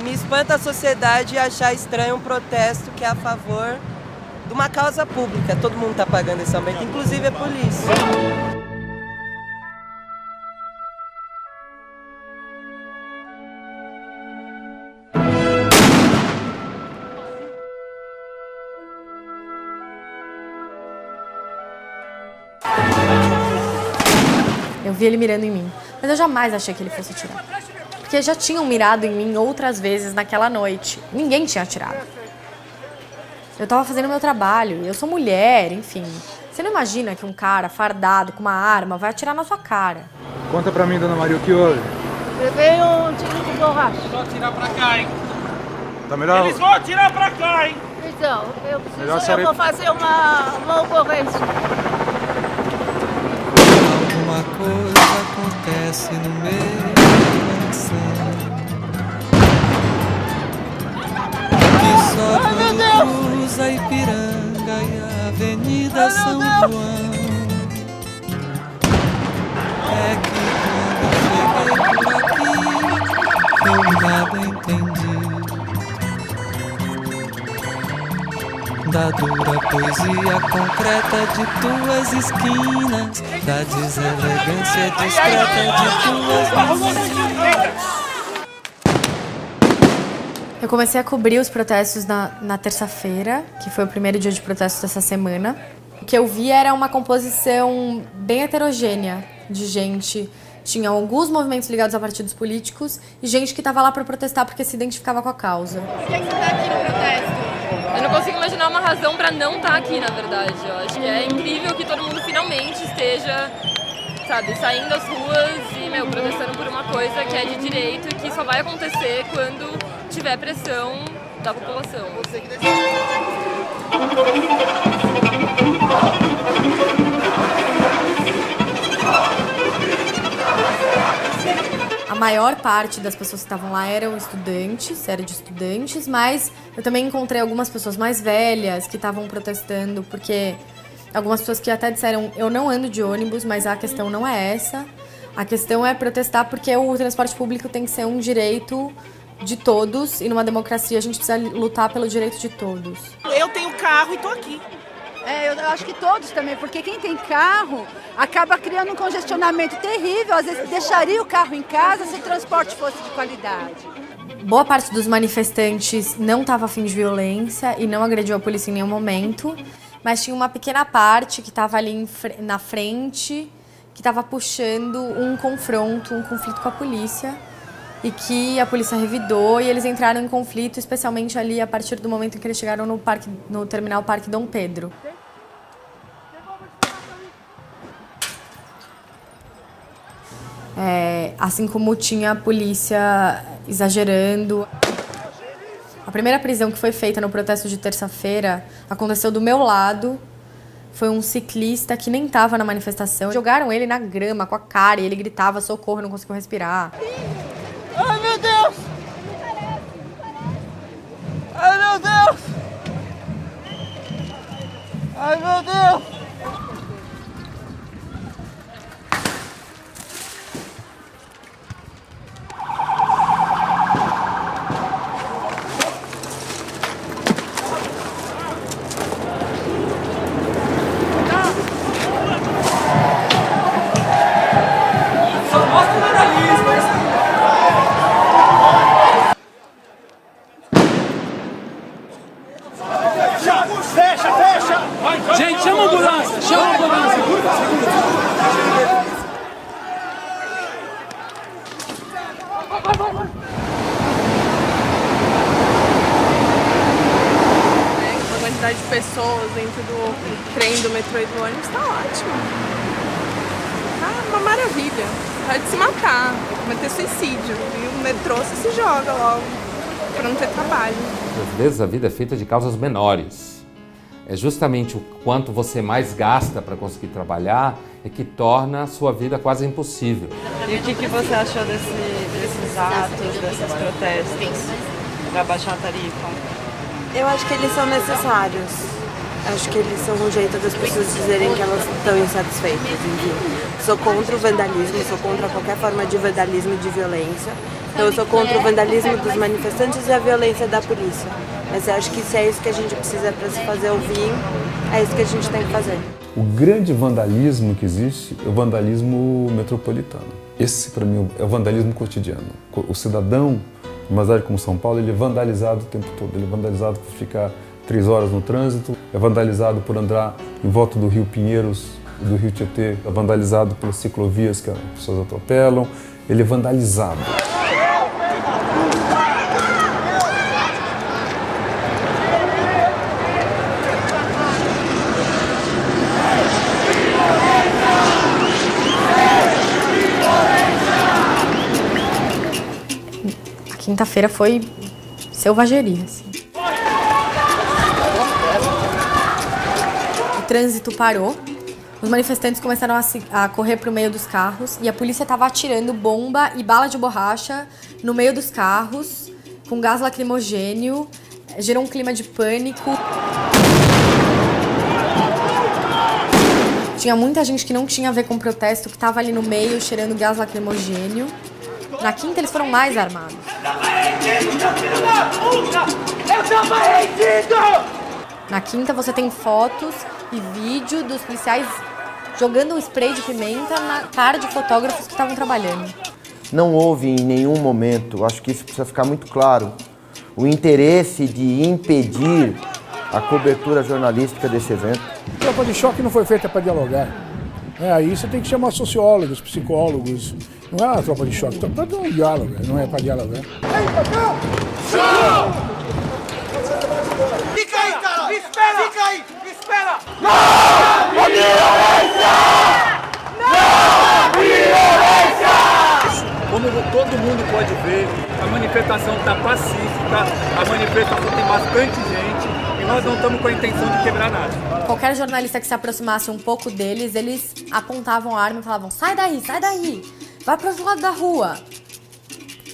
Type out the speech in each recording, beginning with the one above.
me espanta a sociedade achar estranho um protesto que é a favor de uma causa pública. Todo mundo está pagando esse aumento, inclusive a polícia. Eu vi ele mirando em mim, mas eu jamais achei que ele fosse atirar. Porque já tinham mirado em mim outras vezes naquela noite. Ninguém tinha atirado. Eu tava fazendo o meu trabalho, eu sou mulher, enfim. Você não imagina que um cara fardado com uma arma vai atirar na sua cara. Conta pra mim, dona Maria, o que houve? Levei um tiro de borracha. Eles vão atirar pra cá, hein? Tá melhor? Eles vão atirar pra cá, hein? Então, eu vou fazer uma ocorrência. Alguma coisa acontece no meu coração que só quando cruza Ipiranga e a Avenida São João é que quando eu cheguei por aqui eu nada entendi da dura poesia concreta de tuas esquinas, da deselegância discreta de tuas mãos. Eu comecei a cobrir os protestos na terça-feira, que foi o primeiro dia de protesto dessa semana. O que eu vi era uma composição bem heterogênea de gente. Tinha alguns movimentos ligados a partidos políticos e gente que estava lá para protestar porque se identificava com a causa. Por que você está aqui no protesto? Eu não consigo imaginar uma razão para não estar aqui, na verdade. Eu acho que é incrível que todo mundo finalmente esteja, sabe, saindo das ruas e, protestando por uma coisa que é de direito e que só vai acontecer quando tiver pressão da população. A maior parte das pessoas que estavam lá eram estudantes, era de estudantes, mas eu também encontrei algumas pessoas mais velhas que estavam protestando, porque algumas pessoas que até disseram, eu não ando de ônibus, mas a questão não é essa. A questão é protestar porque o transporte público tem que ser um direito de todos e numa democracia a gente precisa lutar pelo direito de todos. Eu tenho carro e tô aqui. Eu acho que todos também, porque quem tem carro acaba criando um congestionamento terrível. Às vezes deixaria o carro em casa se o transporte fosse de qualidade. Boa parte dos manifestantes não estava a fim de violência e não agrediu a polícia em nenhum momento, mas tinha uma pequena parte que estava ali na frente, que estava puxando um confronto, um conflito com a polícia, e que a polícia revidou e eles entraram em conflito, especialmente ali a partir do momento em que eles chegaram no terminal Parque Dom Pedro. Assim como tinha a polícia exagerando. A primeira prisão que foi feita no protesto de terça-feira aconteceu do meu lado. Foi um ciclista que nem estava na manifestação. Jogaram ele na grama com a cara e ele gritava socorro, não conseguiu respirar. Ai, meu Deus! Ai, meu Deus! Ai, meu Deus! Gente, chama a ambulância! Chama a ambulância! A quantidade de pessoas dentro do trem, do metrô e do ônibus tá ótimo. Tá uma maravilha. Pode se matar, cometer suicídio. E o metrô você se joga logo pra não ter trabalho. Às vezes a vida é feita de causas menores. É justamente o quanto você mais gasta para conseguir trabalhar é que torna a sua vida quase impossível. E o que você achou desses atos, desses protestos para baixar a tarifa? Eu acho que eles são necessários. Acho que eles são um jeito das pessoas dizerem que elas estão insatisfeitas, enfim. Sou contra o vandalismo, sou contra qualquer forma de vandalismo e de violência. Então eu sou contra o vandalismo dos manifestantes e a violência da polícia. Mas eu acho que se é isso que a gente precisa para se fazer ouvir, é isso que a gente tem que fazer. O grande vandalismo que existe é o vandalismo metropolitano. Esse, para mim, é o vandalismo cotidiano. O cidadão, numa cidade como São Paulo, ele é vandalizado o tempo todo. Ele é vandalizado por ficar 3 horas no trânsito, é vandalizado por andar em volta do Rio Pinheiros e do Rio Tietê, é vandalizado pelas ciclovias que as pessoas atropelam, ele é vandalizado. A quinta-feira foi selvageria, assim. O trânsito parou, os manifestantes começaram a correr para o meio dos carros e a polícia estava atirando bomba e bala de borracha no meio dos carros, com gás lacrimogênio, gerou um clima de pânico. Tinha muita gente que não tinha a ver com o protesto, que estava ali no meio, cheirando gás lacrimogênio. Na quinta, eles foram mais armados. Na quinta, você tem fotos e vídeo dos policiais jogando um spray de pimenta na cara de fotógrafos que estavam trabalhando. Não houve em nenhum momento, acho que isso precisa ficar muito claro, o interesse de impedir a cobertura jornalística desse evento. A tropa de choque não foi feita para dialogar. Aí você tem que chamar sociólogos, psicólogos. Não é a tropa de choque, é para um diálogo, não é para dialogar. Fica aí, cara! Espera! Fica aí! Espera! Não! Violência! Não! Violência! Como todo mundo pode ver, a manifestação está pacífica, a manifestação tem bastante gente e nós não estamos com a intenção de quebrar nada. Qualquer jornalista que se aproximasse um pouco deles, eles apontavam a arma e falavam: sai daí, vai pro outro lado da rua.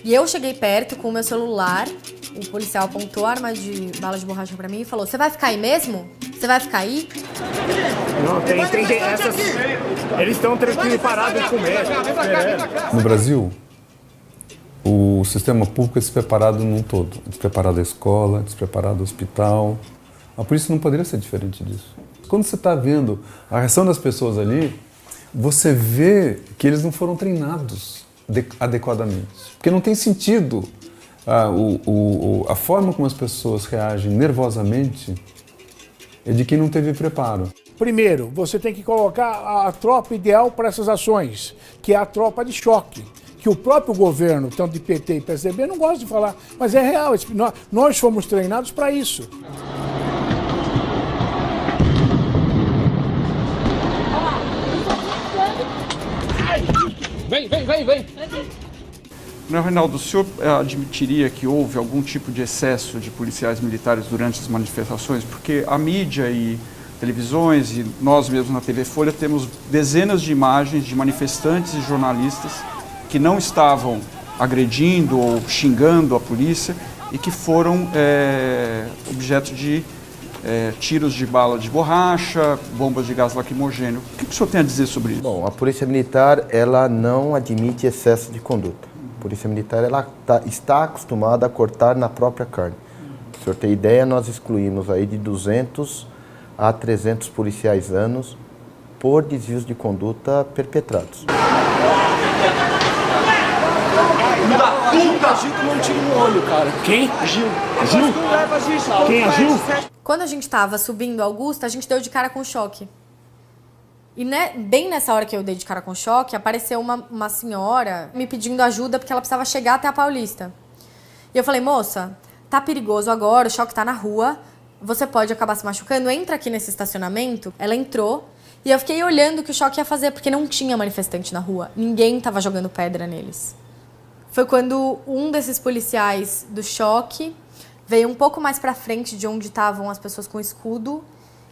E eu cheguei perto com o meu celular, o policial apontou a arma de bala de borracha pra mim e falou: você vai ficar aí mesmo? Você vai ficar aí? Não, tem essas... Eles estão tranquilos, parados com medo. No Brasil, o sistema público é despreparado num todo. É despreparado a escola, é despreparado o hospital. A polícia não poderia ser diferente disso. Quando você está vendo a reação das pessoas ali, você vê que eles não foram treinados adequadamente. Porque não tem sentido a forma como as pessoas reagem nervosamente é de quem não teve preparo. Primeiro, você tem que colocar a tropa ideal para essas ações, que é a tropa de choque, que o próprio governo, tanto de PT e PSDB, não gosta de falar, mas é real, nós fomos treinados para isso. Vem! Não, Reinaldo, o senhor admitiria que houve algum tipo de excesso de policiais militares durante as manifestações? Porque a mídia e televisões e nós mesmos na TV Folha temos dezenas de imagens de manifestantes e jornalistas que não estavam agredindo ou xingando a polícia e que foram objeto de tiros de bala de borracha, bombas de gás lacrimogêneo. O que o senhor tem a dizer sobre isso? Bom, a Polícia Militar ela não admite excesso de conduta. A Polícia Militar ela está acostumada a cortar na própria carne. Para o senhor ter ideia, nós excluímos aí de 200 a 300 policiais anos por desvios de conduta perpetrados. Gil tomou um tiro no olho, cara. Quem? Gil. Quem é Gil? Quando a gente tava subindo Augusta, a gente deu de cara com choque. E bem nessa hora que eu dei de cara com choque, apareceu uma senhora me pedindo ajuda porque ela precisava chegar até a Paulista. E eu falei: moça, tá perigoso agora, o choque tá na rua, você pode acabar se machucando, entra aqui nesse estacionamento. Ela entrou e eu fiquei olhando o que o choque ia fazer, porque não tinha manifestante na rua, ninguém tava jogando pedra neles. Foi quando um desses policiais do choque veio um pouco mais pra frente de onde estavam as pessoas com escudo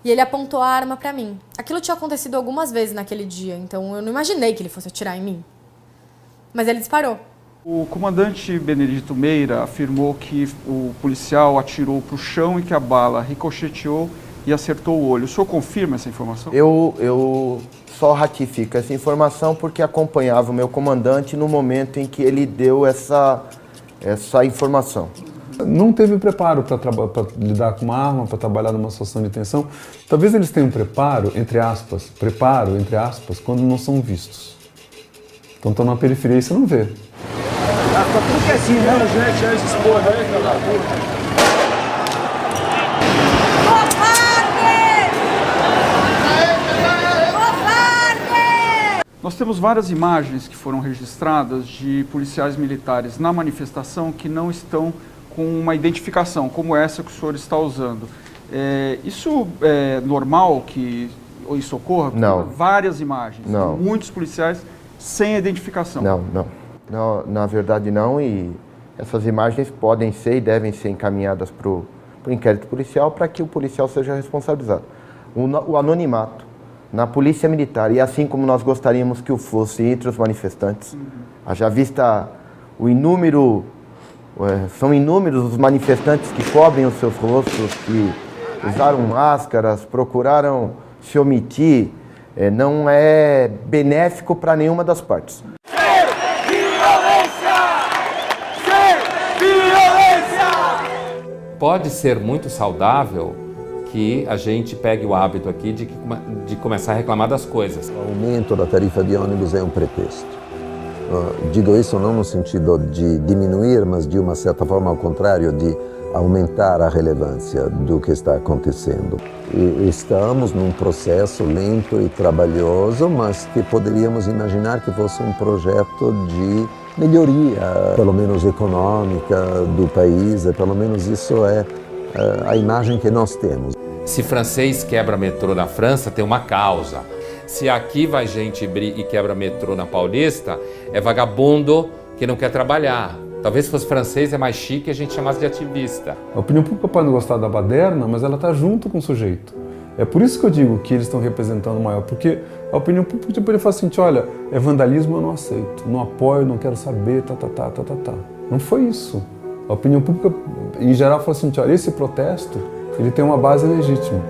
e ele apontou a arma pra mim. Aquilo tinha acontecido algumas vezes naquele dia, então eu não imaginei que ele fosse atirar em mim. Mas ele disparou. O comandante Benedito Meira afirmou que o policial atirou para o chão e que a bala ricocheteou e acertou o olho. O senhor confirma essa informação? Eu só ratifico essa informação porque acompanhava o meu comandante no momento em que ele deu essa informação. Não teve preparo para lidar com uma arma, para trabalhar numa situação de tensão. Talvez eles tenham preparo, entre aspas, quando não são vistos. Então estão na periferia e você não vê. Tá tudo quietinho, né, gente? É esses porra aí, cara. Nós temos várias imagens que foram registradas de policiais militares na manifestação que não estão com uma identificação, como essa que o senhor está usando. Isso é normal que isso ocorra? Não. Várias imagens, não. Muitos policiais sem identificação. Não, na verdade não, e essas imagens podem ser e devem ser encaminhadas para o inquérito policial para que o policial seja responsabilizado. O anonimato na polícia militar, e assim como nós gostaríamos que o fosse entre os manifestantes, haja vista são inúmeros os manifestantes que cobrem os seus rostos, que usaram máscaras, procuraram se omitir, não é benéfico para nenhuma das partes. Pode ser muito saudável que a gente pegue o hábito aqui de começar a reclamar das coisas. O aumento da tarifa de ônibus é um pretexto. Digo isso não no sentido de diminuir, mas de uma certa forma ao contrário, de aumentar a relevância do que está acontecendo. E estamos num processo lento e trabalhoso, mas que poderíamos imaginar que fosse um projeto de melhoria, pelo menos econômica, do país, pelo menos isso é a imagem que nós temos. Se francês quebra metrô na França, tem uma causa. Se aqui vai gente e quebra metrô na Paulista, é vagabundo que não quer trabalhar. Talvez se fosse francês é mais chique e a gente chamasse de ativista. A opinião pública pode não gostar da baderna, mas ela está junto com o sujeito. É por isso que eu digo que eles estão representando o maior, porque a opinião pública ele fala assim, olha, é vandalismo, eu não aceito, não apoio, não quero saber, Não foi isso. A opinião pública, em geral, fala assim, olha, esse protesto, ele tem uma base legítima.